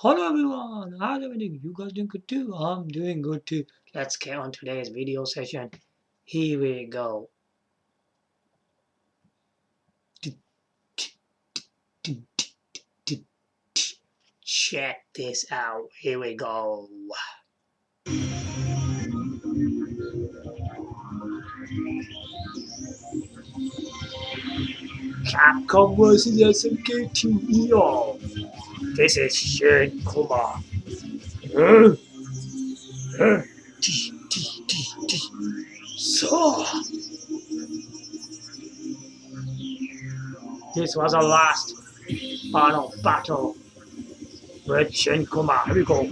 Hello everyone, how's everything? You guys doing good too? I'm doing good too. Let's get on today's video session. Here we go. Check this out. Here we go. Capcom vs SNK Neo. This is Shin Kuma. Huh? Huh? So, this was our last final battle with Shin Kuma. Here we go.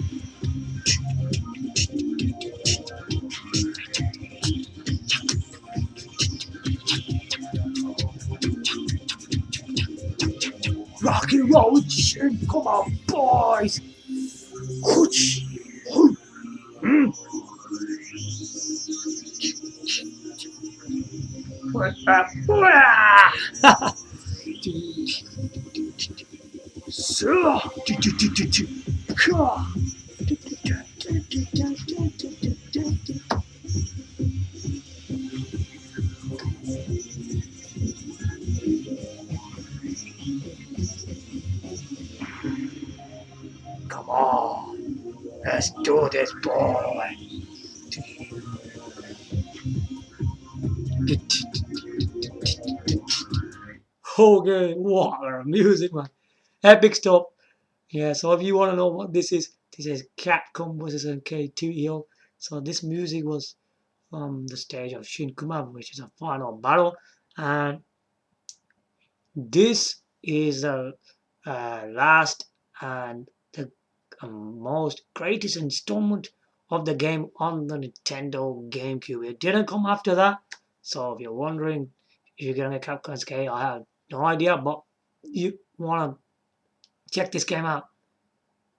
Rock and roll with Shin Kuma, boys. Hooch. Hoo. What's up? So, come on, let's do this, boy. Okay, wow, music, man. Epic stuff. Yeah, so if you want to know what this is Capcom vs NK2EO. So this music was from the stage of Shin Kuma, which is a final battle. And this is the last and the most greatest installment of the game on the Nintendo GameCube. It didn't come after that. So if you're wondering if you're getting a Capcom SK, I have no idea, but you want to check this game out.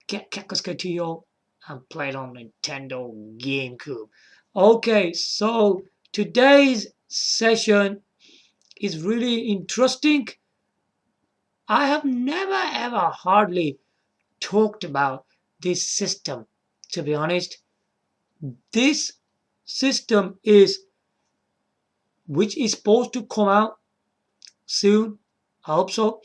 Get Capcom SK 2 and play it on Nintendo GameCube. Okay, so today's session is really interesting. I have never ever hardly talked about this system, to be honest. This system which is supposed to come out soon. I hope so.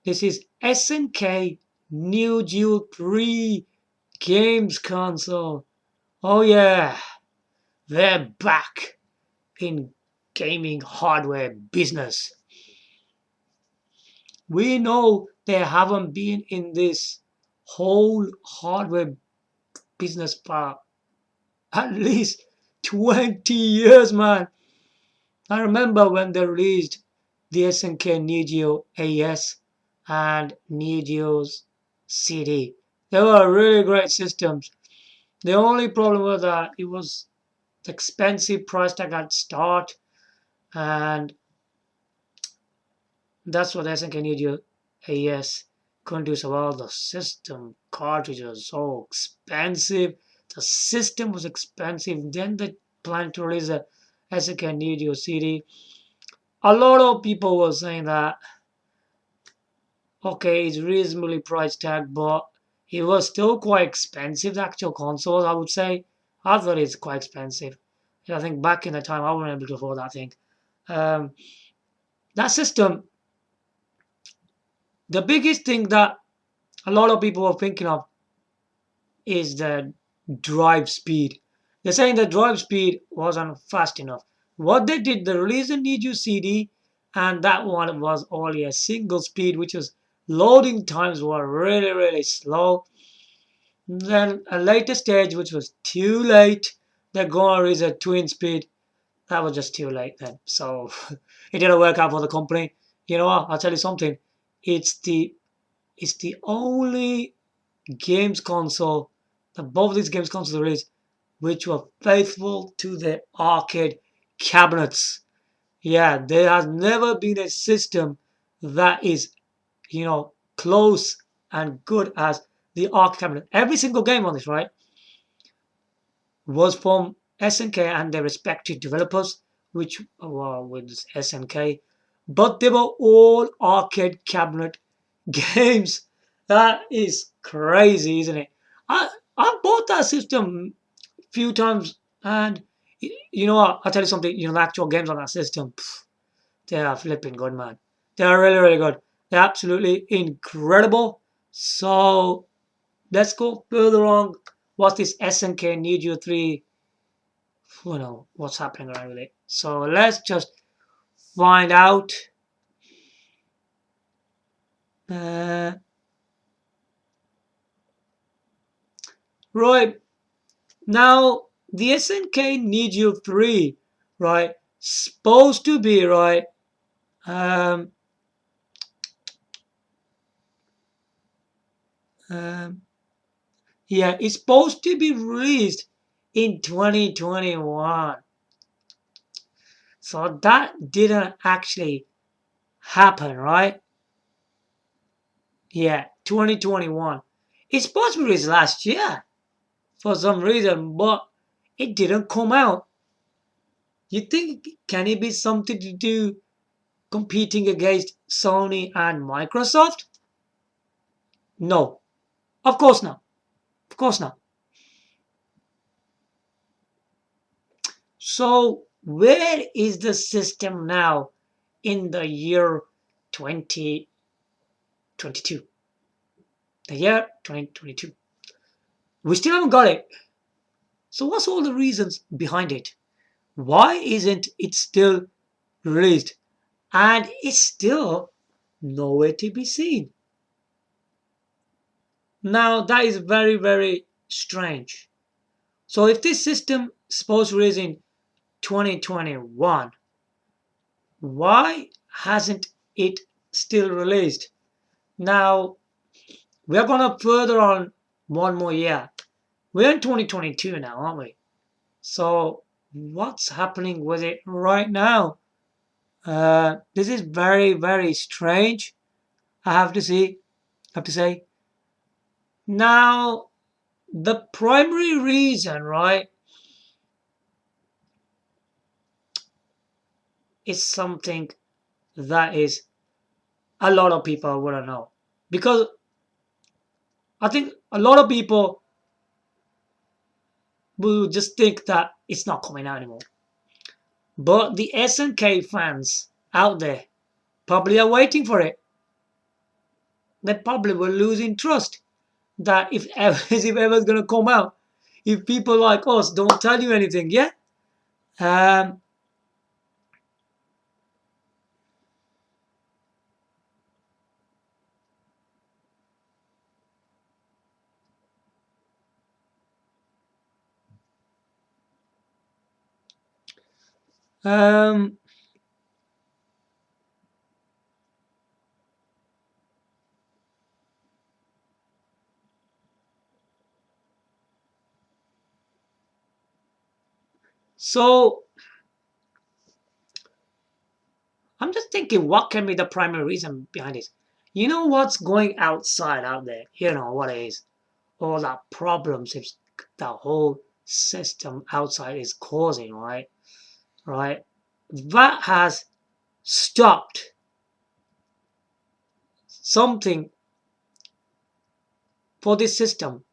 This is SNK Neo Geo 3 games console. Oh yeah, they're back in gaming hardware business. We know they haven't been in this whole hardware business for at least 20 years, man. I remember when they released the SNK Neo Geo AES and Neo Geo's CD. They were really great systems. The only problem was that it was expensive price tag at start, and that's what SNK Neo Geo AES couldn't do so well. The system cartridge was so expensive. The system was expensive. Then they planned to release a SNK Neo Geo CD. A lot of people were saying that, okay, it's reasonably price tag, but it was still quite expensive. The actual console, I would say, I thought it's quite expensive. I think back in the time, I wasn't able to afford that thing. That system, the biggest thing that a lot of people were thinking of is the drive speed. They're saying the drive speed wasn't fast enough. What they did, they released a Neo Geo CD, and that one was only a single speed, which was loading times were really, really slow. Then a later stage, which was too late, they're gonna release a twin speed. That was just too late then. So it didn't work out for the company. You know what? I'll tell you something. It's the only games console that both of these games consoles released which were faithful to the arcade cabinets. Yeah, there has never been a system that is, close and good as the arcade cabinet. Every single game on this, right, was from SNK and their respective developers, which were with SNK, but they were all arcade cabinet games. That is crazy, isn't it? I bought that system a few times, and you know what? I'll tell you something. You know, the actual games on that system, they are flipping good, man. They are really, really good. They're absolutely incredible. So let's go further on. What's this SNK Neo Geo 3? You know, what's happening around with it. So let's just find out. Uh, right. Now, the SNK Neo Geo 3, right, supposed to be, right, um, um, yeah, it's supposed to be released in 2021. So that didn't actually happen, right? Yeah, 2021. It's supposed to be released last year for some reason, but it didn't come out. You think, can it be something to do competing against Sony and Microsoft? No, of course not. Of course not. So, where is the system now in the year 2022? The year 2022. We still haven't got it. So, what's all the reasons behind it? Why isn't it still released? And it's still nowhere to be seen. Now, that is very, very strange. So, if this system is supposed to release in 2021, why hasn't it still released? Now, we're going to further on one more year. We're in 2022 now, aren't we? So, what's happening with it right now? This is very, very strange. I have to say. Now, the primary reason, right, is something that is a lot of people wouldn't know. Because I think a lot of people will just think that it's not coming out anymore. But the SNK fans out there probably are waiting for it. They probably will lose interest that if ever if ever it's gonna come out. If people like us don't tell you anything, yeah. Um, um, so I'm just thinking, what can be the primary reason behind this? You know what's going outside out there? You know what it is? All that problems if the whole system outside is causing, right? Right? That has stopped something for this system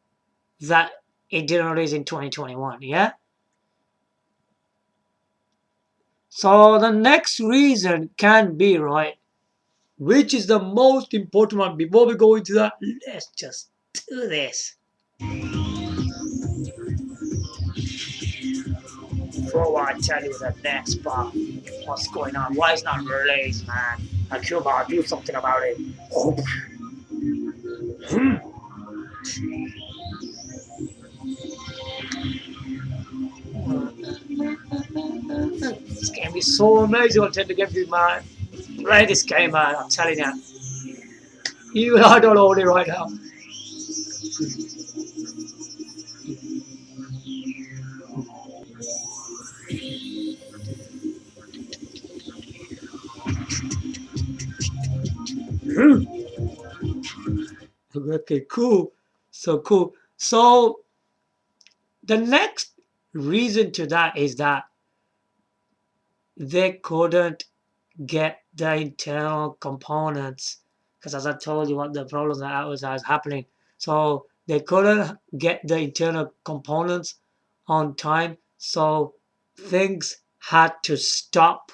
that it didn't release in 2021, yeah? So the next reason can be, right, which is the most important one. Before we go into that, let's just do this. Before I tell you the next part, what's going on, why it's not released, man. Cuba, do something about it. This game is so amazing. I'll tell you, get you, man. Play this game, man. I'm telling you. Even I don't own it right now. Okay, cool. So cool. So the next reason to that is that they couldn't get the internal components because as I told you what the problems that was happening. So they couldn't get the internal components on time, so things had to stop.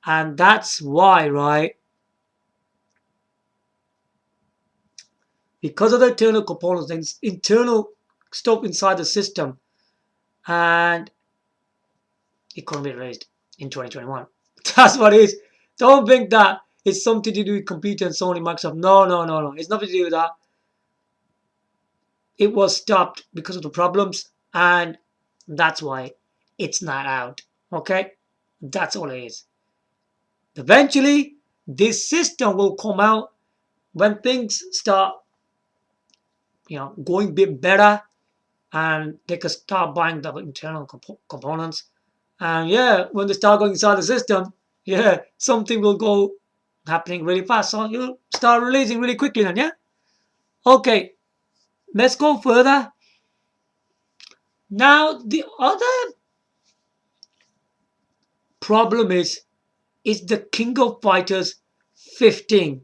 And that's why, right? Because of the internal components, things internal stuff inside the system, and it couldn't be released in 2021. That's what it is. Don't think that it's something to do with computer and Sony, Microsoft. No, no, no, no. It's nothing to do with that. It was stopped because of the problems, and that's why it's not out. Okay? That's all it is. Eventually, this system will come out when things start, going a bit better, and they can start buying the internal components. And yeah, when they start going inside the system, yeah, something will go happening really fast. So you'll start releasing really quickly then, yeah? Okay, let's go further. Now, the other problem is the King of Fighters 15.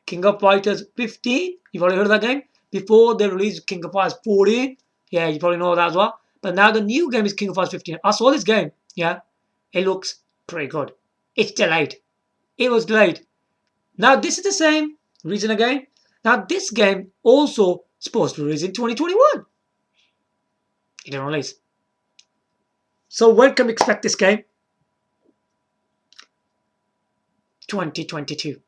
King of Fighters 15, you've already heard of that game? Before they released King of Fighters 14, yeah, you probably know that as well. But now the new game is King of Fighters 15. I saw this game, yeah, it looks pretty good. It's delayed. It was delayed. Now this is the same reason again. Now this game also supposed to release in 2021. It didn't release. So when can we expect this game? 2022.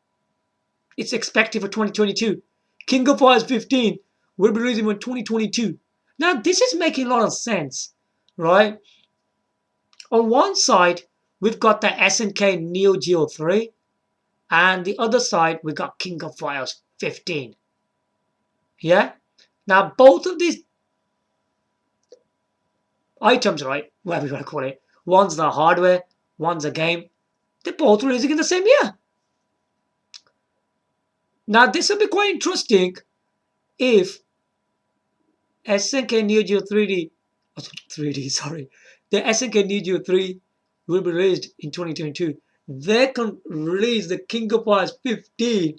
It's expected for 2022. King of Fighters 15 will be releasing in 2022. Now this is making a lot of sense, right? On one side, we've got the SNK Neo Geo 3, and the other side, we got King of Fighters 15. Yeah? Now both of these items, right, whatever you want to call it, one's the hardware, one's a game, they're both releasing in the same year. Now this will be quite interesting if SNK Neo Geo 3D, 3D, sorry, the SNK Neo Geo 3 will be released in 2022. They can release the King of Fighters 15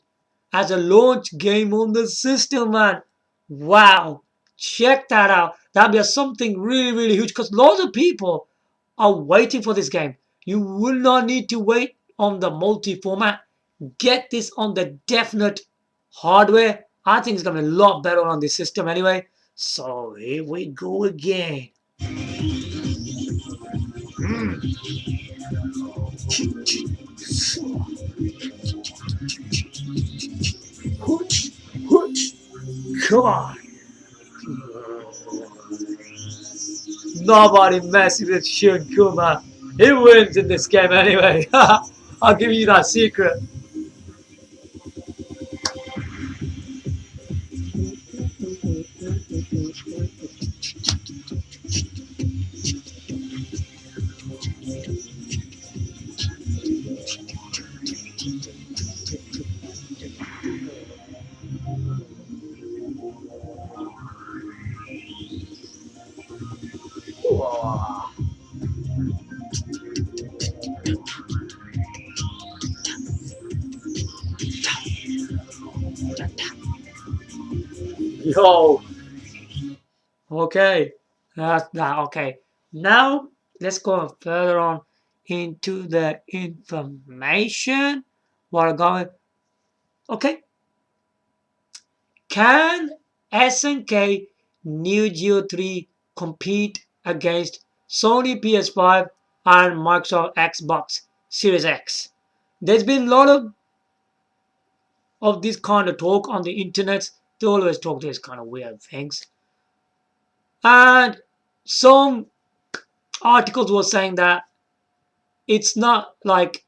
as a launch game on the system, man. Wow, check that out. That'll be something really, really huge because lots of people are waiting for this game. You will not need to wait on the multi-format. Get this on the definite hardware. I think it's going to be a lot better on this system anyway. So here we go again. Come on. Nobody messes with Shun Kuma. He wins in this game anyway. I'll give you that secret. Yo. Okay. That's that. Okay. Now let's go further on into the information. What are going? Okay. Can SNK Neo Geo 3 compete against Sony PS5 and Microsoft Xbox Series X? There's been a lot of this kind of talk on the internet. They always talk these kind of weird things. And some articles were saying that it's not like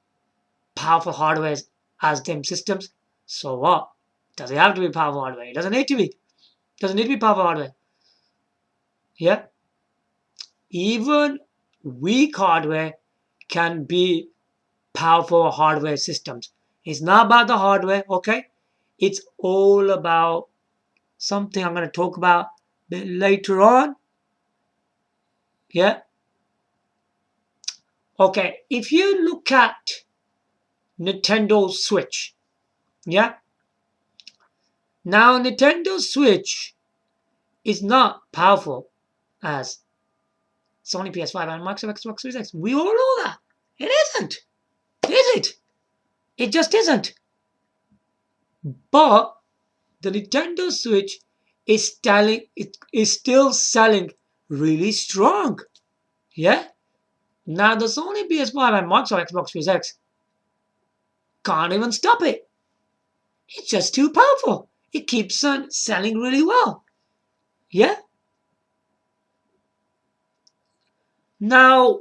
powerful hardware as them systems. So what? Does it have to be powerful hardware? It doesn't need to be. Doesn't need to be powerful hardware. Yeah. Even weak hardware can be powerful hardware systems. It's not about the hardware, okay? It's all about something I'm going to talk about a bit later on. Yeah. Okay, if you look at Nintendo Switch, yeah, Now, Nintendo Switch is not powerful as Sony PS5 and Microsoft Xbox Series X. We all know that. It isn't. Is it? It just isn't. But the Nintendo Switch is still selling really strong. Yeah? Now the Sony PS5 and Microsoft Xbox Series X can't even stop it. It's just too powerful. It keeps on selling really well. Yeah? Now,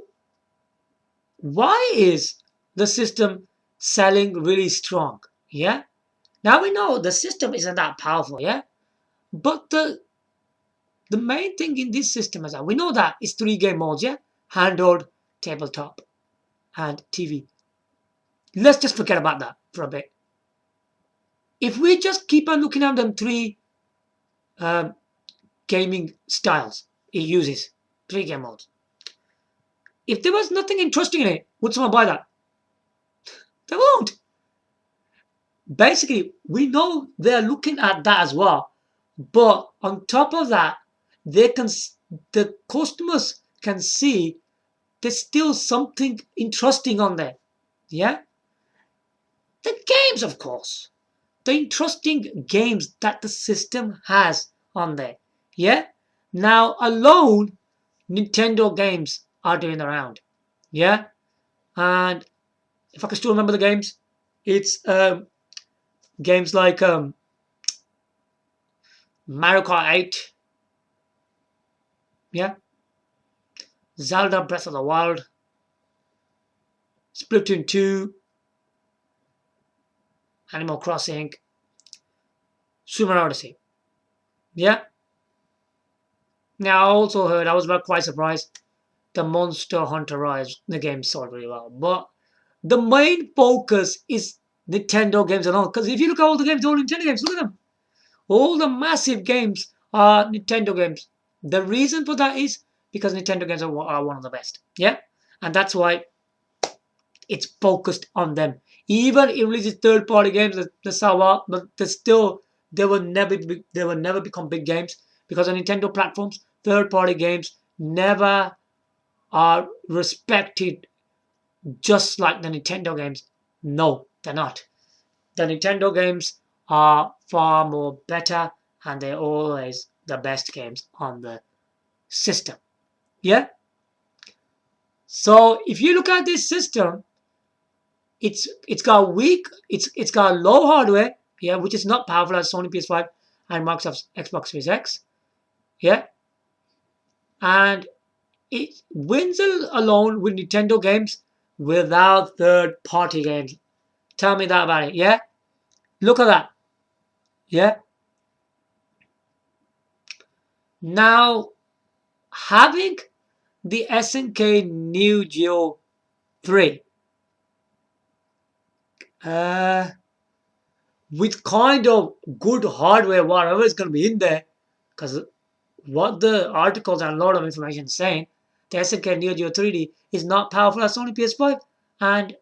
why is the system selling really strong? Yeah? Now we know the system isn't that powerful, yeah? But the main thing in this system is that we know that it's 3 game modes, yeah? Handheld, tabletop, and TV. Let's just forget about that for a bit. If we just keep on looking at them 3 um, gaming styles it uses, 3 game modes. If there was nothing interesting in it, would someone buy that? They won't. Basically, we know they're looking at that as well. But on top of that, the customers can see there's still something interesting on there. Yeah? The games, of course. The interesting games that the system has on there. Yeah? Now, alone, Nintendo games are doing the round. Yeah? And if I can still remember the games, it's games like Mario Kart 8. Yeah? Zelda Breath of the Wild. Splatoon 2. Animal Crossing. Super Odyssey. Yeah? Now, I also heard, I was quite surprised, the Monster Hunter Rise, the game sold really well. But the main focus is Nintendo games alone. Because if you look at all the games, all Nintendo games, look at them. All the massive games are Nintendo games. The reason for that is because Nintendo games are one of the best. Yeah? And that's why it's focused on them. Even if it releases third-party games, the Sawa, but they will never become big games because on Nintendo platforms, third-party games never are respected just like the Nintendo games. No, they're not. The Nintendo games are far more better and they're always the best games on the system. Yeah? So if you look at this system, it's got low hardware, yeah, which is not powerful as Sony PS5 and Microsoft Xbox Series X. Yeah? And it wins alone with Nintendo games without third-party games. Tell me that about it, yeah? Look at that. Yeah? Now, having the SNK Neo Geo 3 with kind of good hardware, whatever is going to be in there, because what the articles and a lot of information saying, the SNK Neo Geo 3D is not powerful as Sony PS5 and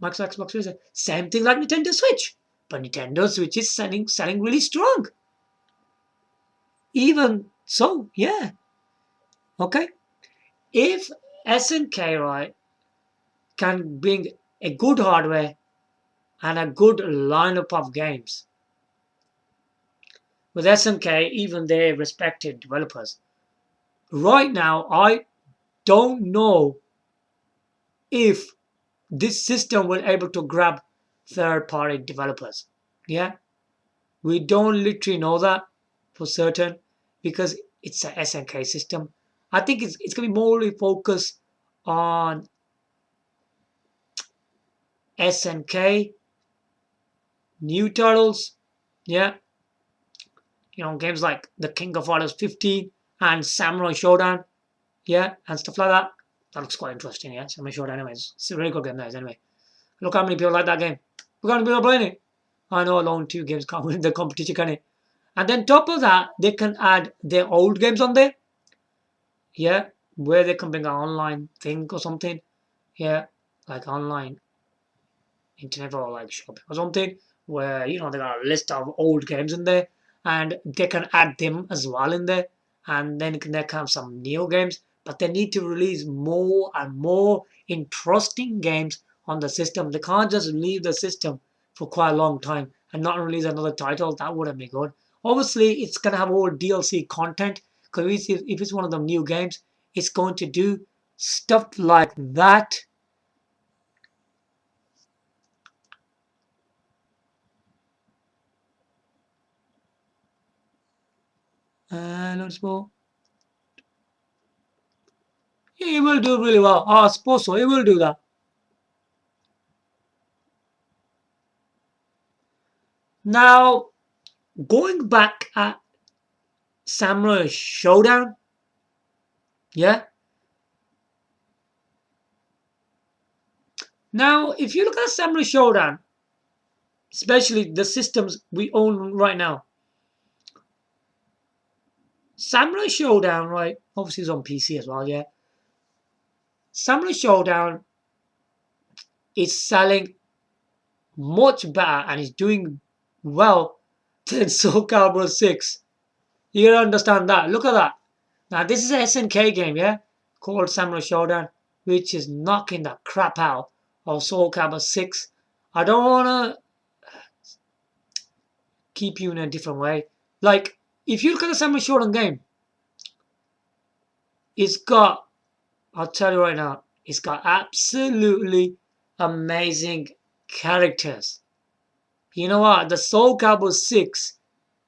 Microsoft Xbox Series. Same thing like Nintendo Switch, but Nintendo Switch is selling really strong. Even so, yeah. Okay. If SNK, right, can bring a good hardware and a good lineup of games, with SNK, even their respected developers, right now, I don't know if this system will able to grab third-party developers. Yeah, we don't literally know that for certain because it's a SNK system. I think it's gonna be more focused on SNK new titles. Yeah, games like the King of Fighters 15 and Samurai Shodown. Yeah, and stuff like that. That looks quite interesting. Yeah, Samurai Shodown. Anyways, it's a really good game. That is anyway. Look how many people like that game. Look how many people are playing it. I know alone 2 games can't win the competition, can it? And then top of that, they can add their old games on there. Yeah, where they can bring an online thing or something. Yeah, like online internet or like shopping or something. Where, they got a list of old games in there. and they can add them as well in there, and then they can have some Neo games, but they need to release more and more interesting games on the system. They can't just leave the system for quite a long time and not release another title. That wouldn't be good. Obviously, it's gonna have all DLC content, because if it's one of the new games, it's going to do stuff like that. Let's go. Yeah, he will do really well. I suppose so. He will do that. Now, going back at Samurai Showdown, yeah. Now, if you look at Samurai Showdown, especially the systems we own right now, Samurai Showdown, right? Obviously, it's on PC as well, yeah. Samurai Showdown is selling much better and is doing well than Soul Calibur 6. You gotta understand that. Look at that. Now, this is a SNK game, yeah? Called Samurai Shodown, which is knocking the crap out of Soul Calibur 6. I don't wanna keep you in a different way. Like, if you look at the Samurai Shodown game, it's got, I'll tell you right now, it's got absolutely amazing characters. You know what? The Soul Calibur 6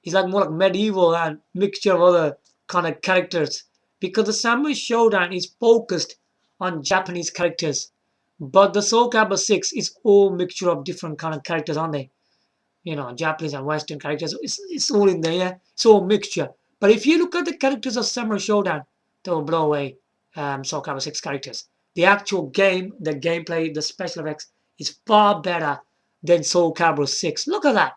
is like more like medieval and mixture of other kind of characters. Because the Samurai Shodown is focused on Japanese characters. But the Soul Calibur 6 is all mixture of different kind of characters, aren't they? You know, Japanese and Western characters. It's all in there, yeah? It's all mixture. But if you look at the characters of Samurai Shodown, they will blow away Soul Calibur 6 characters. The actual game, the gameplay, the special effects is far better than Soul Calibur 6. Look at that.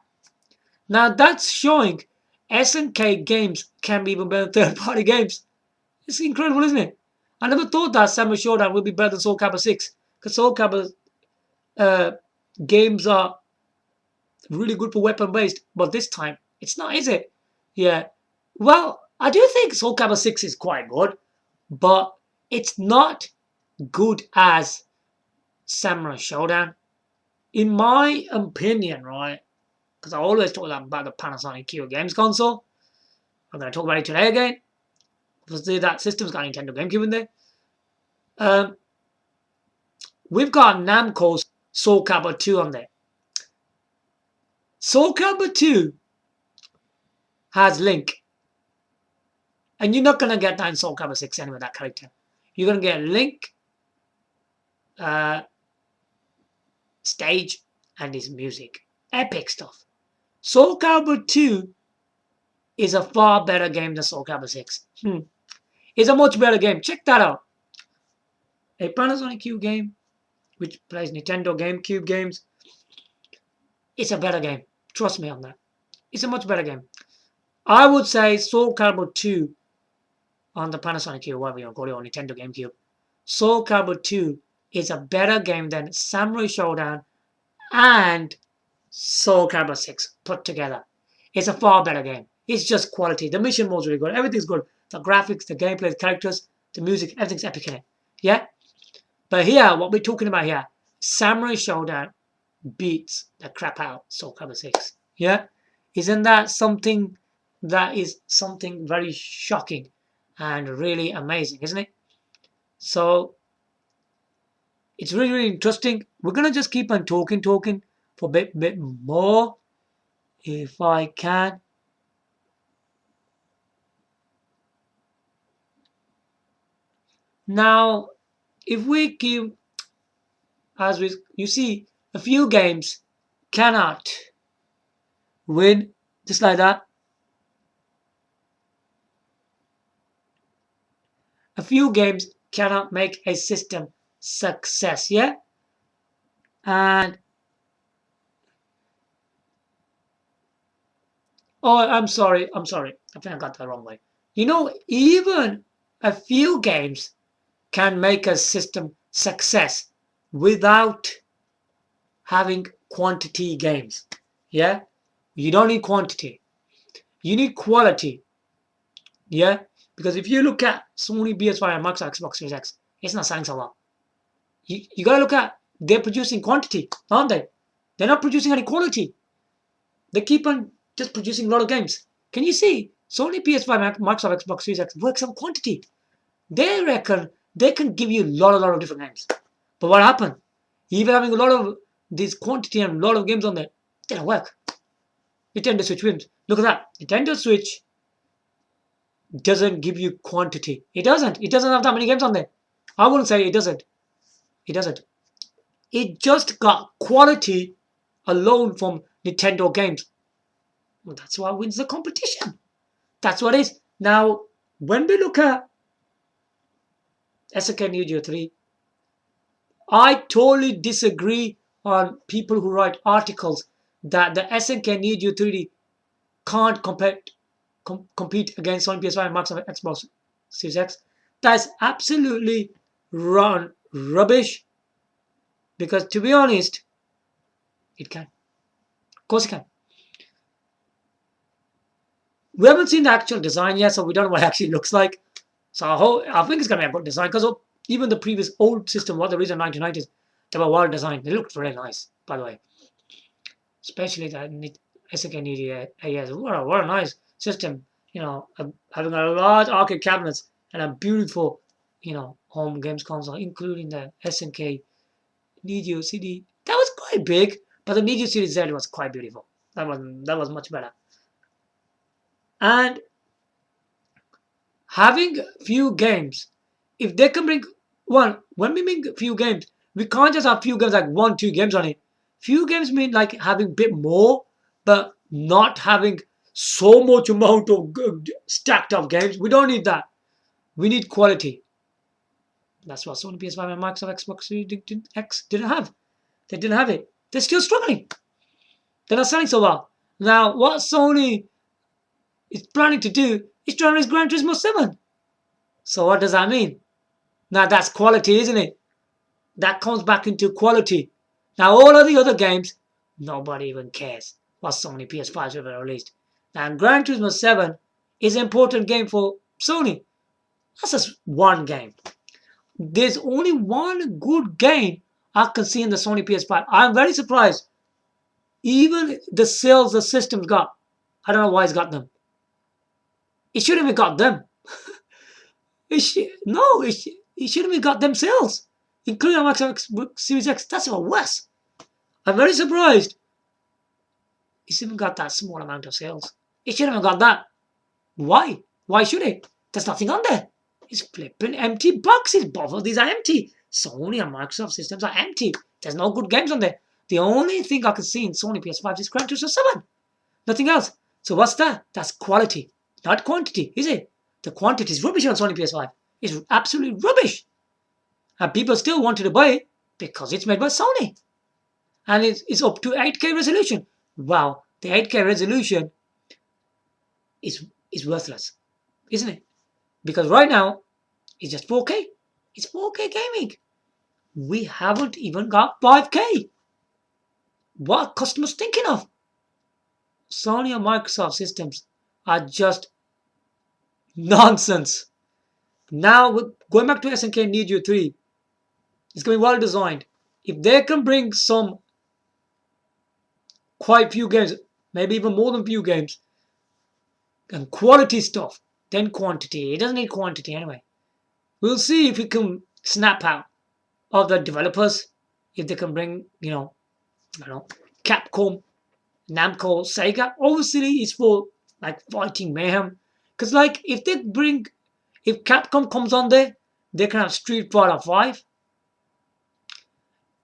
Now that's showing SNK games can be even better than third-party games. It's incredible, isn't it? I never thought that Samurai Shodown would be better than Soul Calibur 6. Because Soul Calibur uh, games are really good for weapon-based. But this time, it's not, is it? Yeah. Well, I do think Soul Calibur 6 is quite good. But it's not good as Samurai Shodown. In my opinion, right? Because I always talk about the Panasonic Kyo Games console. I'm going to talk about it today again. Obviously, that system's got Nintendo GameCube in there. We've got Namco's Soul Calibur 2 on there. Soul Calibur 2 has Link. And you're not going to get that in Soul Calibur 6 anyway, that character. You're going to get Link, stage, and his music. Epic stuff. Soul Calibur 2 is a far better game than Soul Calibur 6. It's a much better game. Check that out. A Panasonic Q game, which plays Nintendo GameCube games, it's a better game. Trust me on that. It's a much better game. I would say Soul Calibur 2 on the Panasonic Q, whatever you want to call it, or Nintendo GameCube. Soul Calibur 2 is a better game than Samurai Shodown and Soul Calibur 6 put together. It's a far better game. It's just quality. The mission mode's really good. Everything's good. The graphics, the gameplay, the characters, the music, everything's epic in it. Yeah? But here, what we're talking about here, Samurai Shodown beats the crap out Soul Calibur 6. Yeah? Isn't that something very shocking and really amazing, isn't it? So, it's really, really interesting. We're going to just keep on talking for a bit more, if I can. Now, if we give, you see, a few games cannot win just like that. A few games cannot make a system success, yeah? And oh, I'm sorry. I think I got that wrong way. You know, even a few games can make a system success without having quantity games. Yeah? You don't need quantity. You need quality. Yeah? Because if you look at Sony PS5 and Microsoft Xbox Series X, it's not selling so well. You gotta look at, they're producing quantity, aren't they? They're not producing any quality. They keep on just producing a lot of games. Can you see? Sony PS5 and Microsoft Xbox Series X works on quantity. They reckon they can give you a lot of different games. But what happened? Even having a lot of this quantity and a lot of games on there, didn't work. Nintendo Switch wins. Look at that. Nintendo Switch doesn't give you quantity. It doesn't. It doesn't have that many games on there. I wouldn't say it doesn't. It doesn't. It just got quality alone from Nintendo games. Well, that's what wins the competition. That's what it is. Now, when we look at SNK Neo Geo 3, I totally disagree on people who write articles that the SNK Neo Geo 3D can't compete against Sony PS5 and Microsoft Xbox Series X. That's absolutely rubbish. Because to be honest, it can. Of course it can. We haven't seen the actual design yet, so we don't know what it actually looks like. So I think it's going to be a good design, because even the previous old system, what the original 1990s, they were well designed. They looked really nice, by the way. Especially that SNK Neo Geo. What a nice system. You know, having a large arcade cabinets and a beautiful, home games console, including the SNK Neo Geo CD. That was quite big, but the Neo Geo Series Z was quite beautiful. That was much better. And having few games, if they can bring when we mean few games, we can't just have few games like 1-2 games on it. Few games mean like having a bit more, but not having so much amount of stacked up games. We don't need that. We need quality. That's what Sony PS5 and Microsoft Xbox Series X didn't have. They didn't have it. They're still struggling. They're not selling so well. Now, what Sony is planning to do is try to release Gran Turismo 7. So what does that mean? Now that's quality, isn't it? That comes back into quality. Now all of the other games, nobody even cares what Sony PS5s have released. Now Gran Turismo 7 is an important game for Sony. That's just one game. There's only one good game I can see in the Sony PS5. I'm very surprised. Even the sales the system's got, I don't know why it's got them. It shouldn't have got them. It shouldn't have got themselves, including Xbox Series X. That's even worse. I'm very surprised. It's even got that small amount of sales. It shouldn't have got that. Why? Why should it? There's nothing on there. It's flipping empty boxes. Both of these are empty. Sony and Microsoft systems are empty. There's no good games on there. The only thing I can see in Sony PS5 is Gran Turismo 7. Nothing else. So what's that? That's quality, not quantity, is it? The quantity is rubbish on Sony PS5. It's absolutely rubbish. And people still wanted to buy it because it's made by Sony. And it's up to 8K resolution. Wow, the 8K resolution is worthless, isn't it? Because right now, it's just 4K. It's 4K gaming. We haven't even got 5K. What are customers thinking of? Sony and Microsoft systems are just nonsense. Now, going back to SNK Neo Geo 3, it's going to be well designed. If they can bring some quite few games, maybe even more than few games, and quality stuff, then quantity. It doesn't need quantity anyway. We'll see if we can snap out of the developers, if they can bring, Capcom, Namco, Sega. Obviously, it's for like fighting mayhem. Because if Capcom comes on there, they can have Street Fighter 5.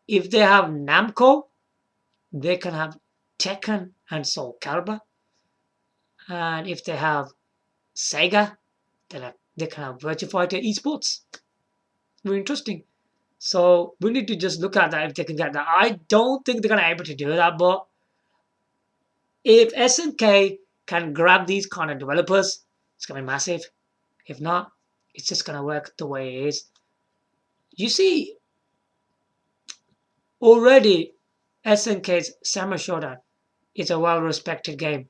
If they have Namco, they can have Tekken and Soul Calibur. And if they have Sega, then they can have Virtua Fighter Esports. Very interesting. So we need to just look at that if they can get that. I don't think they're going to be able to do that, but if SNK can grab these kind of developers, it's going to be massive. If not, it's just going to work the way it is. You see, already SNK's Samurai Shodown is a well-respected game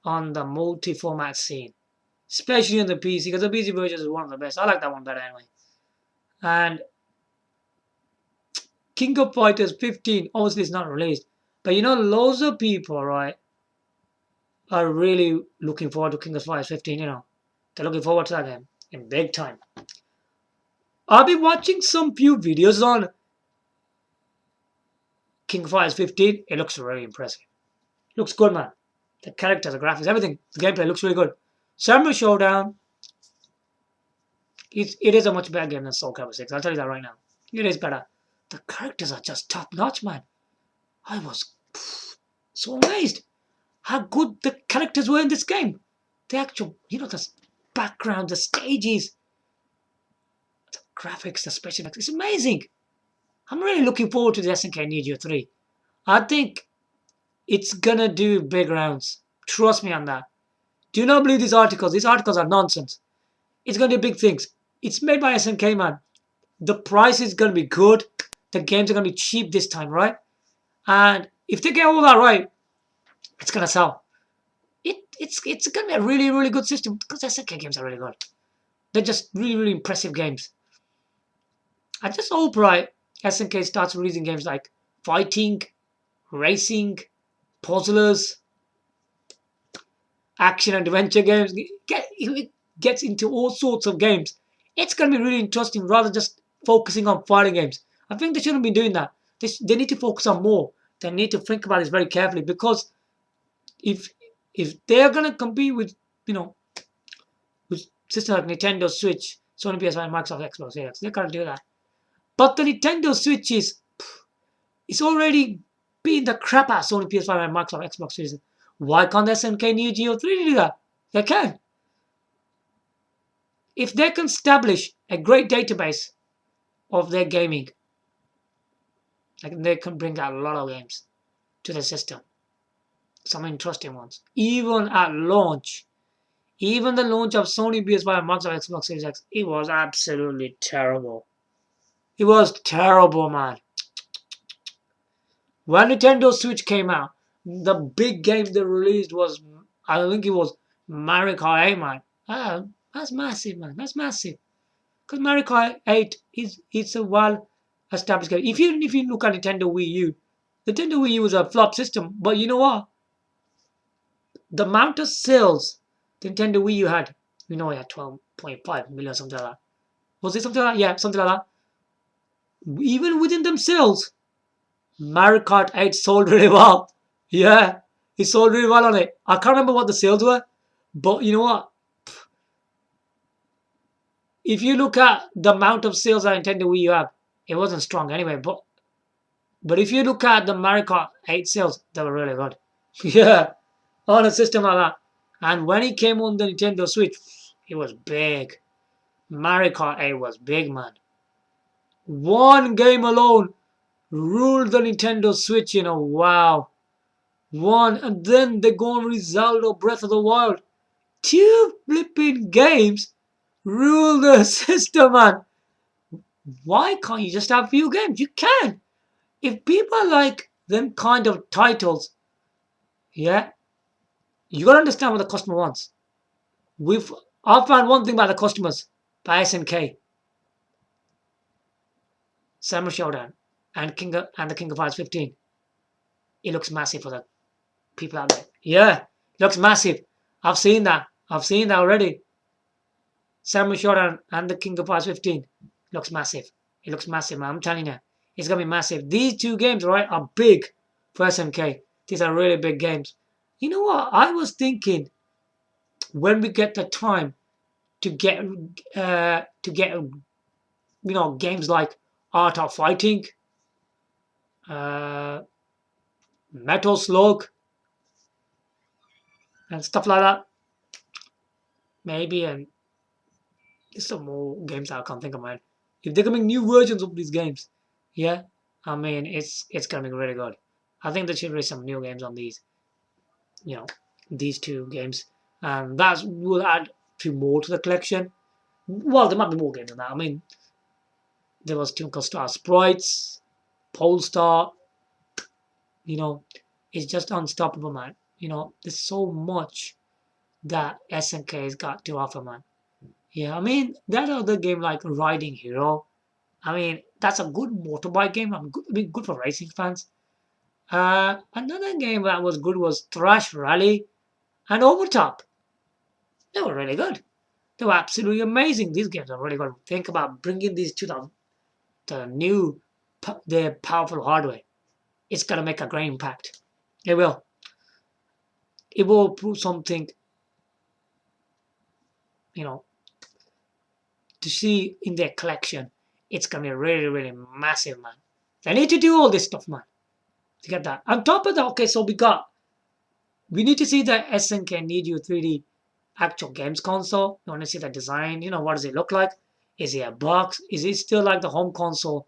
on the multi-format scene, especially on the PC, because the PC version is one of the best. I like that one better anyway. And King of Fighters 15 obviously is not released, but you know, loads of people, right, are really looking forward to King of Fighters 15. You know, they're looking forward to that game in big time. I've been watching some few videos on King of Fighters 15. It looks really impressive. Looks good, man. The characters, the graphics, everything. The gameplay looks really good. Samurai Showdown. It is a much better game than Soul Calibur 6. I'll tell you that right now. It is better. The characters are just top notch, man. I was so amazed how good the characters were in this game. The actual, you know, the background, the stages, the graphics, the special effects. It's amazing. I'm really looking forward to the SNK Neo Geo 3. I think it's gonna do big rounds. Trust me on that. Do not believe these articles. These articles are nonsense. It's gonna do big things. It's made by SNK, man. The price is gonna be good. The games are gonna be cheap this time, right? And if they get all that right, it's gonna sell. It's gonna be a really, really good system because SNK games are really good. They're just really, really impressive games. I just hope, right, SNK starts releasing games like fighting, racing, puzzlers, action and adventure games. It gets into all sorts of games. It's going to be really interesting rather than just focusing on fighting games. I think they shouldn't be doing that. They need to focus on more. They need to think about this very carefully because if they're going to compete with, you know, with systems like Nintendo Switch, Sony PS5, and Microsoft Xbox Series X, they can't do that. But the Nintendo Switch is already beating the crap out of Sony PS5 and Microsoft Xbox Series. Why can't SNK Neo Geo 3 do that? They can. If they can establish a great database of their gaming, they can bring out a lot of games to the system. Some interesting ones. Even at launch. Even the launch of Sony PS5 and Microsoft Xbox Series X, it was absolutely terrible. It was terrible, man. When Nintendo Switch came out, the big game they released was, I think it was Mario Kart 8, man. That's massive, man. That's massive. Because Mario Kart 8 it's a well-established game. If you look at Nintendo Wii U, Nintendo Wii U was a flop system. But you know what? The amount of sales the Nintendo Wii U had, you know, it had 12.5 million, something like that. Was it something like that? Yeah, something like that. Even within themselves, Mario Kart 8 sold really well. Yeah, it sold really well on it. I can't remember what the sales were, but you know what? If you look at the amount of sales that Nintendo Wii U have, it wasn't strong anyway. But if you look at the Mario Kart 8 sales, they were really good. Yeah, on a system like that. And when it came on the Nintendo Switch, it was big. Mario Kart 8 was big, man. One game alone ruled the Nintendo Switch, you know, wow. One, and then they go on Zelda Breath of the Wild. Two flipping games rule the system, man. Why can't you just have a few games? You can. If people like them kind of titles, yeah, you gotta understand what the customer wants. I found one thing about the customers by SNK, Samurai Shodown, and the King of Fighters 15. It looks massive for the people out there. Yeah, it looks massive. I've seen that. I've seen that already. Samurai Shodown and the King of Fighters 15 looks massive. It looks massive, man. I'm telling you, it's gonna be massive. These two games, right, are big for SNK. These are really big games. You know what? I was thinking when we get the time to get you know, games like Art of Fighting, Metal Slug, and stuff like that. Maybe and there's some more games I can't think of, man. If they're coming new versions of these games, yeah, I mean it's gonna be really good. I think there should be some new games on these, you know, these two games, and that will add few more to the collection. Well, there might be more games than that. I mean, there was Twinkle Star Sprites, Polestar. You know, it's just unstoppable, man. there's so much that SNK has got to offer, man. Yeah, I mean, that other game like Riding Hero, I mean, that's a good motorbike game. I mean, good for racing fans. Another game that was good was Thrash Rally and Overtop. They were really good. They were absolutely amazing. These games are really good. Think about bringing these to the new, the powerful hardware. It's gonna make a great impact. It will. It will prove something, you know, to see in their collection. It's gonna be really, really massive, man. They need to do all this stuff, man, to get that. On top of that, okay, so we need to see the SNK Neo Geo 3D actual games console. You want to see the design. What does it look like? Is it a box? Is it still like the home console,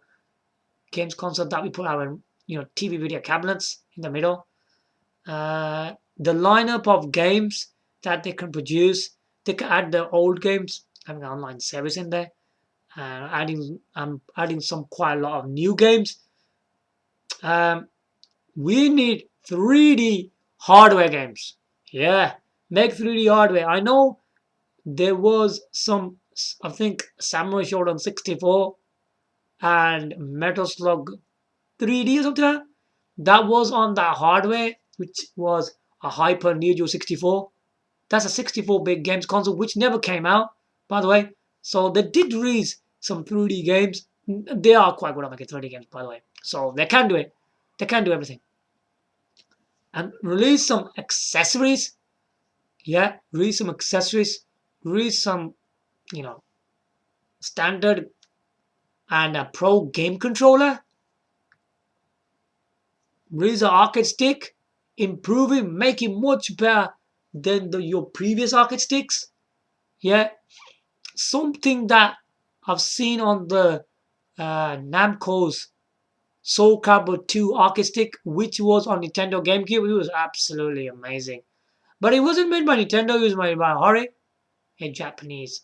games console that we put our, TV video cabinets in the middle? The lineup of games that they can produce. They can add the old games, having an online service in there. Adding some quite a lot of new games. We need 3D hardware games. Yeah, make 3D hardware. I know there was some, I think, Samurai Shodown 64 and Metal Slug 3D or something like that. That was on that hardware, which was a Hyper Neo Geo 64. That's a 64-bit games console, which never came out, by the way. So they did release some 3D games. They are quite good at making 3D games, by the way. So they can do it. They can do everything. And release some accessories. Yeah, release some accessories. Release some, standard and a pro game controller. Release an arcade stick. Improving, making much better than your previous arcade sticks. Yeah, something that I've seen on the Namco's Soul Calibur 2 arcade stick, which was on Nintendo GameCube. It was absolutely amazing. But it wasn't made by Nintendo, it was made by Hori, a Japanese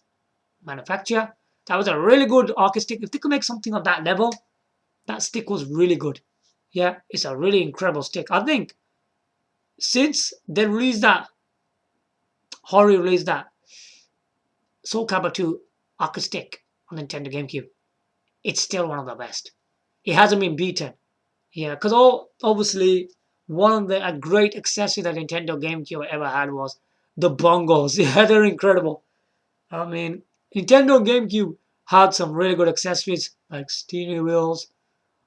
manufacturer. That was a really good arcade stick. If they could make something on that level, that stick was really good. Yeah, it's a really incredible stick. I think since they released that, Hori released that Soul Calibur 2 arcade stick on Nintendo GameCube, it's still one of the best. It hasn't been beaten. Yeah, because obviously one of the a great accessory that Nintendo GameCube ever had was the bongos. Yeah, they're incredible. I mean, Nintendo GameCube had some really good accessories like steering wheels,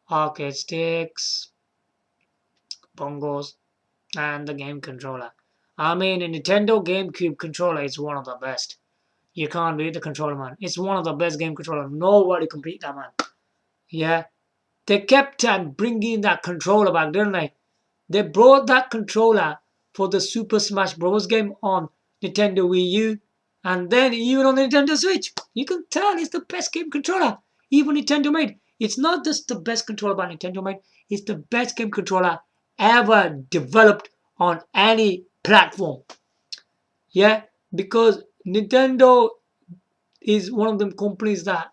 arcade sticks, bongos, and the game controller. I mean, a Nintendo GameCube controller is one of the best. You can't beat the controller, man. It's one of the best game controllers. Nobody can beat that, man. Yeah, they kept on bringing that controller back, didn't they? They brought that controller for the Super Smash Bros. Game on Nintendo Wii U, and then even on the Nintendo Switch. You can tell it's the best game controller even Nintendo made. It's not just the best controller by Nintendo made, it's the best game controller ever developed on any platform. Yeah, because Nintendo is one of them companies that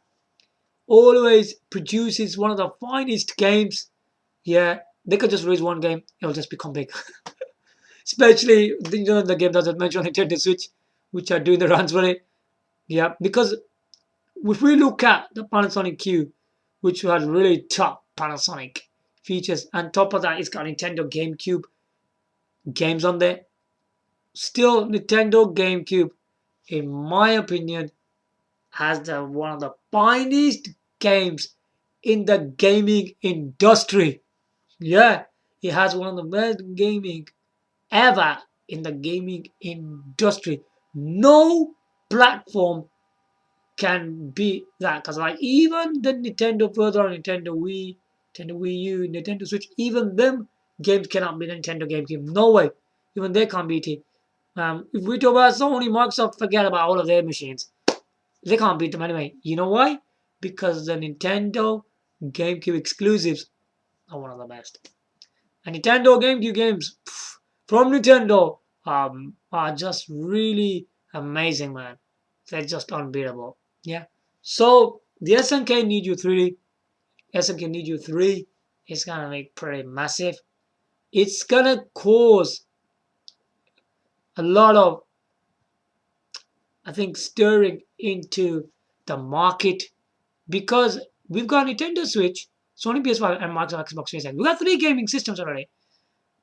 always produces one of the finest games. Yeah, they could just release one game, it'll just become big. Especially the game that I mentioned on Nintendo Switch, which are doing the runs for it. Yeah, because if we look at the Panasonic Cube, which had really top Panasonic features, and top of that, it's got Nintendo GameCube games on there. Still, Nintendo GameCube, in my opinion, has one of the finest games in the gaming industry. Yeah, it has one of the best gaming ever in the gaming industry. No platform can beat that, because like even the Nintendo further on Nintendo Wii, Nintendo Wii U, Nintendo Switch, even them games cannot beat Nintendo GameCube. No way. Even they can't beat it. If we talk about Sony, Microsoft, forget about all of their machines. They can't beat them anyway. You know why? Because the Nintendo GameCube exclusives are one of the best. And Nintendo GameCube games from Nintendo are just really amazing, man. They're just unbeatable. Yeah. So the SNK Neo Geo 3, SNK Neo Geo 3 is gonna make pretty massive. It's gonna cause a lot of, I think, stirring into the market because we've got Nintendo Switch, Sony PS5, and Microsoft Xbox Series X. We've got three gaming systems already.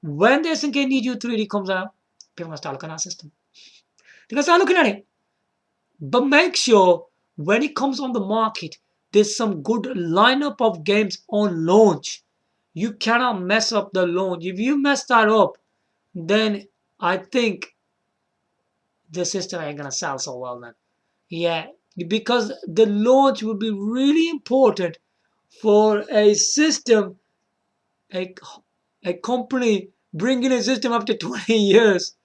When the SNK Neo Geo 3D comes out, people are going to start looking at our system. They're going to start looking at it. But make sure when it comes on the market, there's some good lineup of games on launch. You cannot mess up the launch. If you mess that up, then I think the system ain't gonna sell so well then. Yeah, because the launch will be really important for a system, a, a company bringing a system up to 20 years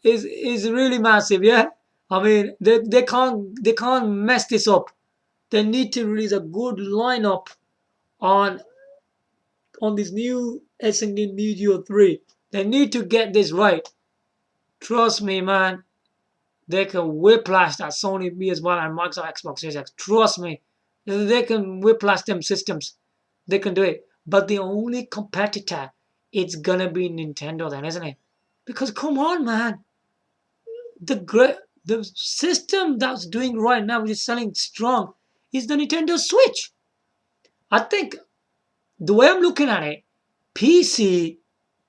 is really massive. Yeah, I mean they can't mess this up. They need to release a good lineup on this new SNK Neo Geo 3. They need to get this right. Trust me, man. They can whiplash that Sony PS1 and Microsoft Xbox Series X. Trust me. They can whiplash them systems. They can do it. But the only competitor, it's gonna be Nintendo then, isn't it? Because come on, man. The system that's doing right now, which is selling strong, is the Nintendo Switch. I think the way I'm looking at it, PC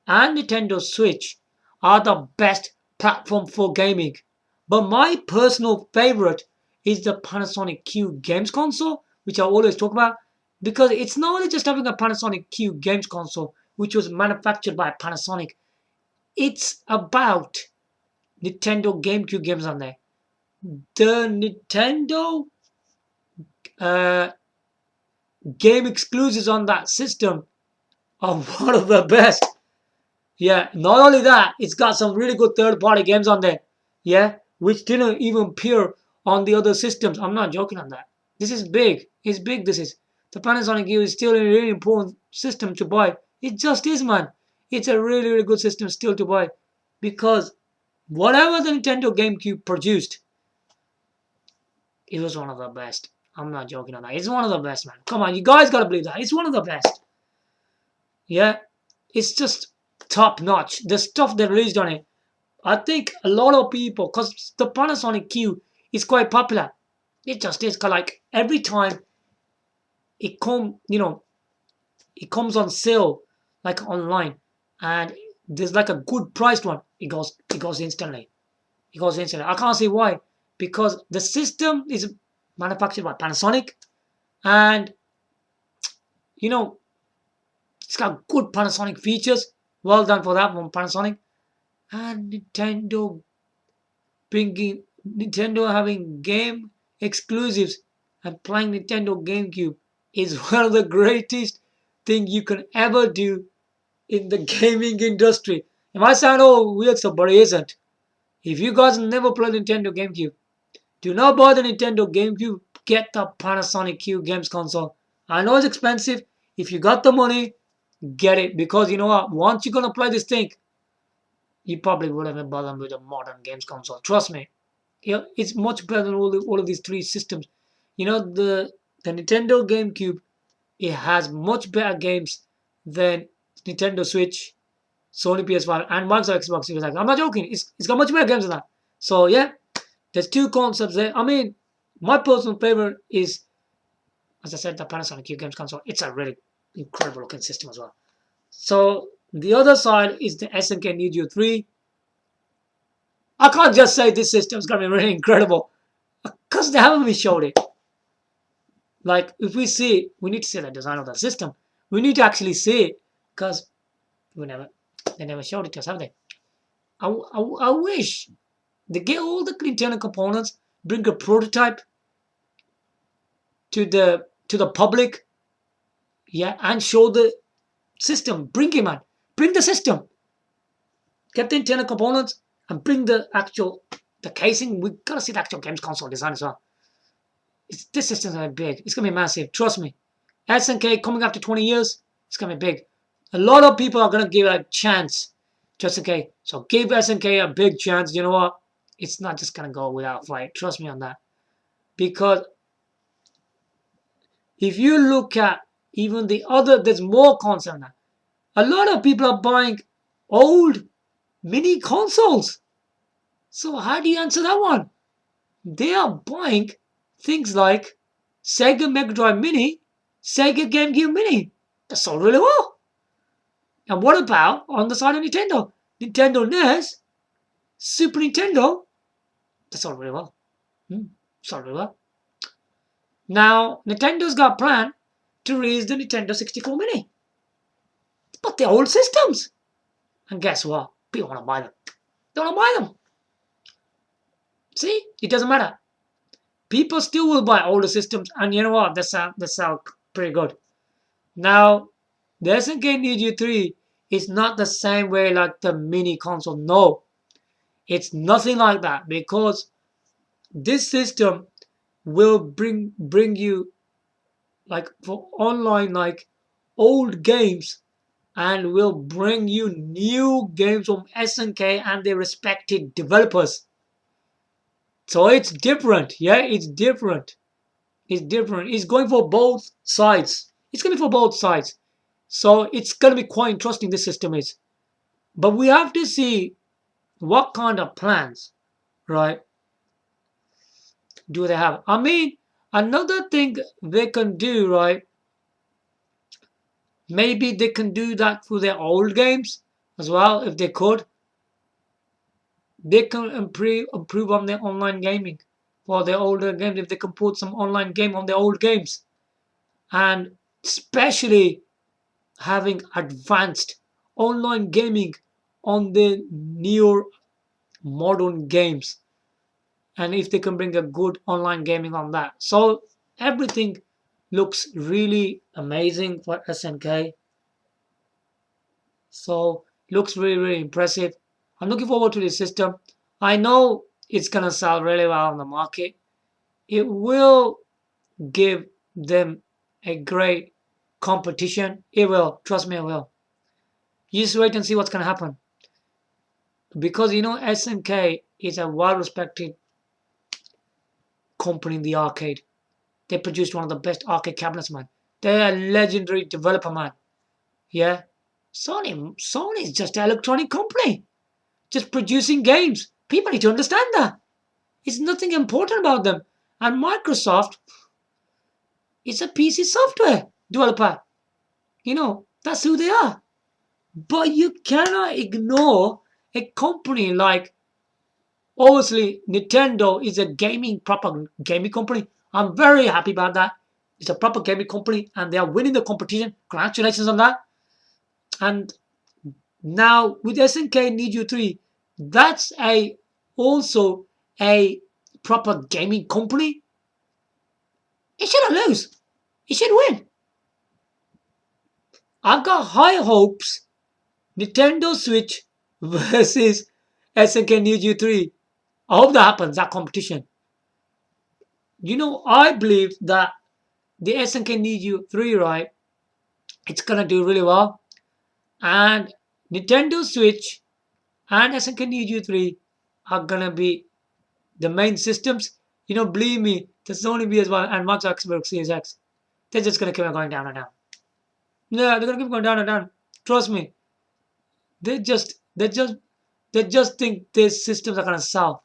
and Nintendo Switch are the best platform for gaming. But my personal favorite is the Panasonic Q games console, which I always talk about, because it's not only just having a Panasonic Q games console, which was manufactured by Panasonic. It's about Nintendo GameCube games on there. The Nintendo uh, game exclusives on that system are one of the best. Yeah, not only that, it's got some really good third-party games on there. Yeah, which didn't even appear on the other systems. I'm not joking on that. This is big. It's big, this is. The Panasonic U is still a really important system to buy. It just is, man. It's a really, really good system still to buy. Because whatever the Nintendo GameCube produced, it was one of the best. I'm not joking on that. It's one of the best, man. Come on, you guys gotta believe that. It's one of the best. Yeah, it's just top notch. The stuff they released on it, I think a lot of people, because the Panasonic Q is quite popular. It just is. Cause like every time it it comes on sale, like online, and there's like a good priced one. It goes instantly. It goes instantly. I can't see why, because the system is manufactured by Panasonic, and you know it's got good Panasonic features. Well done for that from Panasonic. And Nintendo having game exclusives and playing Nintendo GameCube is one of the greatest thing you can ever do in the gaming industry. It might sound all weird stuff, but it isn't. If you guys never played Nintendo GameCube, do not buy the Nintendo GameCube. Get the Panasonic Q games console. I know it's expensive. If you got the money, get it, because you know what? Once you're gonna play this thing, you probably wouldn't have bothered with a modern games console. Trust me. It's much better than all of these three systems. The Nintendo GameCube, it has much better games than Nintendo Switch, Sony PS5, and Microsoft Xbox Series X. I'm not joking. It's got much better games than that. So yeah, there's two concepts there. I mean, my personal favorite is, as I said, the Panasonic Q games console. It's a really incredible looking system as well. So the other side is the SNK Neo Geo 3. I can't just say this system is going to be really incredible, because they haven't even showed it. Like, if we see it, we need to see the design of the system. We need to actually see it, because they never showed it to us, have they? I wish they get all the internal components, bring a prototype to the public, yeah, and show the system. Bring it, man. Bring the system. Get the internal components and bring the casing. We gotta see the actual games console design as well. This system's gonna be big. It's gonna be massive. Trust me. SNK coming after 20 years, it's gonna be big. A lot of people are gonna give it a chance to SNK. So give SNK a big chance. You know what? It's not just gonna go without a fight. Trust me on that. Because if you look at even the other, there's more consoles now. A lot of people are buying old mini consoles. So how do you answer that one? They are buying things like Sega Mega Drive Mini, Sega Game Gear Mini. That sold really well. And what about on the side of Nintendo? Nintendo NES, Super Nintendo. That sold really well. Sold really well. Now Nintendo's got a plan to release the Nintendo 64 Mini, but they're old systems. And guess what? People want to buy them. They want to buy them. See, it doesn't matter. People still will buy older systems, and you know what? They sell pretty good. Now, the SNK Neo Geo 3 is not the same way like the mini console. No, it's nothing like that, because this system will bring you like for online like old games, and will bring you new games from SNK and their respected developers. So it's different. Yeah, it's different. It's different. It's going for both sides. It's going to be for both sides. So it's going to be quite interesting, this system is. But we have to see what kind of plans, right, do they have. I mean, another thing they can do, right, maybe they can do that for their old games as well, if they could. They can improve on their online gaming for their older games, if they can put some online game on their old games. And especially having advanced online gaming on the newer modern games, and if they can bring a good online gaming on that, so everything looks really amazing for SNK. So looks really impressive. I'm looking forward to this system. I know it's gonna sell really well on the market. It will give them a great competition. It will, trust me, it will. You just wait and see what's gonna happen, because you know SNK is a well-respected company in the arcade. They produced one of the best arcade cabinets, man. They're a legendary developer, man. Yeah. Sony is just an electronic company, just producing games. People need to understand that. It's nothing important about them. And Microsoft is a PC software developer. You know, that's who they are. But you cannot ignore a company like, obviously, Nintendo is a proper gaming company. I'm very happy about that. It's a proper gaming company, and they are winning the competition. Congratulations on that. And now with SNK Neo Geo 3, that's also a proper gaming company. It shouldn't lose. It should win. I've got high hopes. Nintendo Switch versus SNK Neo Geo 3. I hope that happens, that competition. You know, I believe that the SNK Neo Geo 3, right, it's gonna do really well. And Nintendo Switch and SNK Neo Geo 3 are gonna be the main systems. You know, believe me, the Sony PS1 and Max Xbox Series X, they're just gonna keep on going down and down. Yeah, they're gonna keep going down and down. Trust me. They just they just they just think these systems are gonna sell.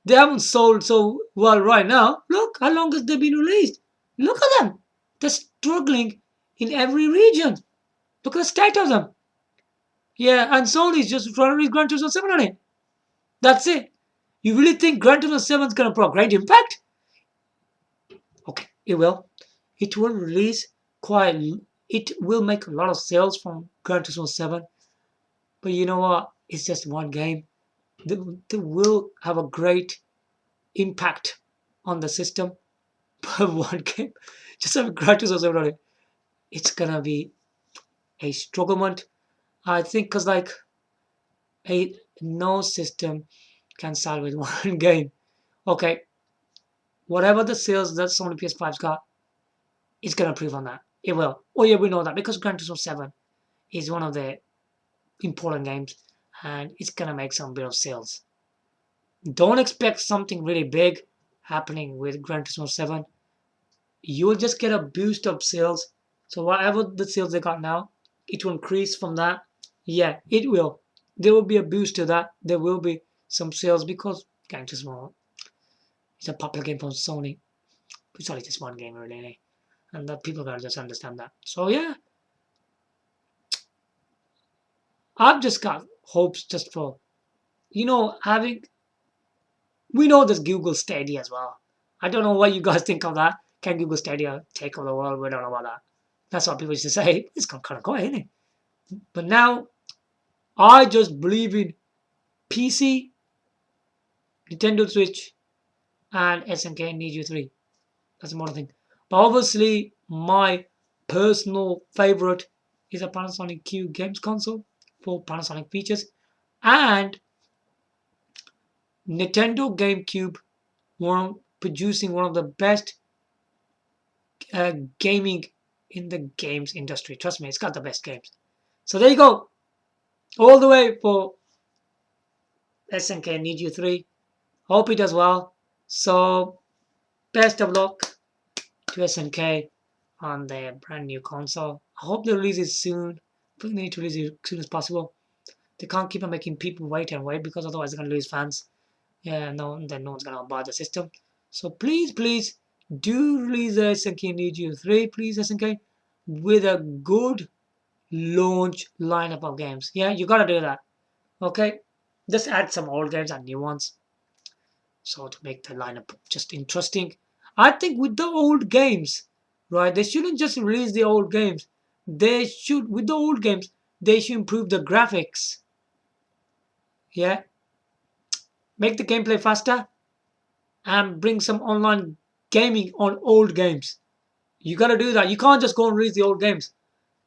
They haven't sold so well right now. Look how long has they been released. Look at them. They're struggling in every region. Look at the state of them. Yeah, and Sony's just trying to release Gran Turismo 7 on it. That's it. You really think Gran Turismo 7 is going to put a great impact? Okay, it will. It will release quite. It will make a lot of sales from Gran Turismo 7. But you know what? It's just one game. They will have a great impact on the system. But one game, just have Gran Turismo 7 on it. It's gonna be a strugglement. I think because like no system can sell with one game. Okay, whatever the sales that Sony PS5's got, it's gonna improve on that. It will. Oh yeah, we know that because Gran Turismo 7 is one of the important games, and it's gonna make some bit of sales. Don't expect something really big happening with Gran Turismo 7. You'll just get a boost of sales. So whatever the sales they got now, it will increase from that. Yeah, it will. there will be a boost to that. There will be some sales because Gang to Small, it's a popular game from Sony. It's only just one game really, and the people gotta just understand that. So yeah, I've just got hopes just for having. We know there's Google Stadia as well. I don't know what you guys think of that. Can Google Stadia take over the world? We don't know about that. That's what people used to say. It's kind of quiet, isn't it? But now I just believe in PC, Nintendo Switch, and SNK Neo Geo 3. That's the important thing. But obviously, my personal favorite is a Panasonic Q games console for Panasonic features, and Nintendo GameCube, producing one of the best gaming in the games industry. Trust me, it's got the best games. So there you go, all the way for SNK Neo Geo 3. Hope it does well. So best of luck to SNK on their brand new console. I hope they release it soon. I think they need to release it as soon as possible. They can't keep on making people wait and wait because otherwise they're gonna lose fans. Yeah, no, then no one's gonna buy the system. So please do release the SNK Neo Geo 3, please SNK, with a good launch lineup of games. Yeah, you gotta do that. Okay, just add some old games and new ones. So to make the lineup just interesting, I think with the old games, right? They shouldn't just release the old games. They should, with the old games, they should improve the graphics. Yeah, make the gameplay faster and bring some online gaming on old games. You gotta do that. You can't just go and release the old games.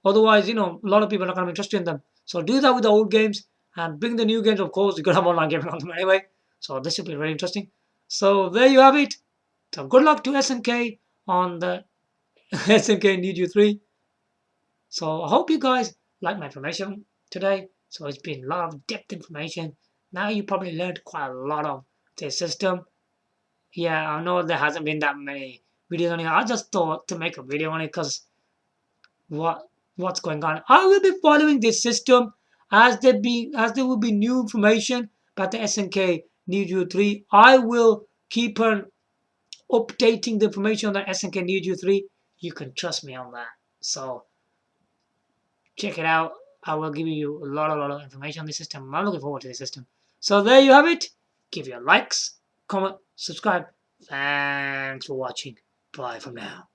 Otherwise, a lot of people are not gonna be interested in them. So do that with the old games and bring the new games. Of course, you gotta have online gaming on them anyway. So this should be very interesting. So there you have it. So good luck to SNK on the SNK Neo Geo 3. So I hope you guys like my information today. So it's been a lot of depth information. Now you probably learned quite a lot of the system. Yeah, I know there hasn't been that many videos on it. I just thought to make a video on it because what's going on. I will be following this system as there will be new information about the SNK Neo Geo 3. I will keep on updating the information on the SNK Neo Geo 3. You can trust me on that. So check it out. I will give you a lot of information on the system. I'm looking forward to the system. So there you have it. Give your likes, comment, subscribe. Thanks for watching. Bye from now.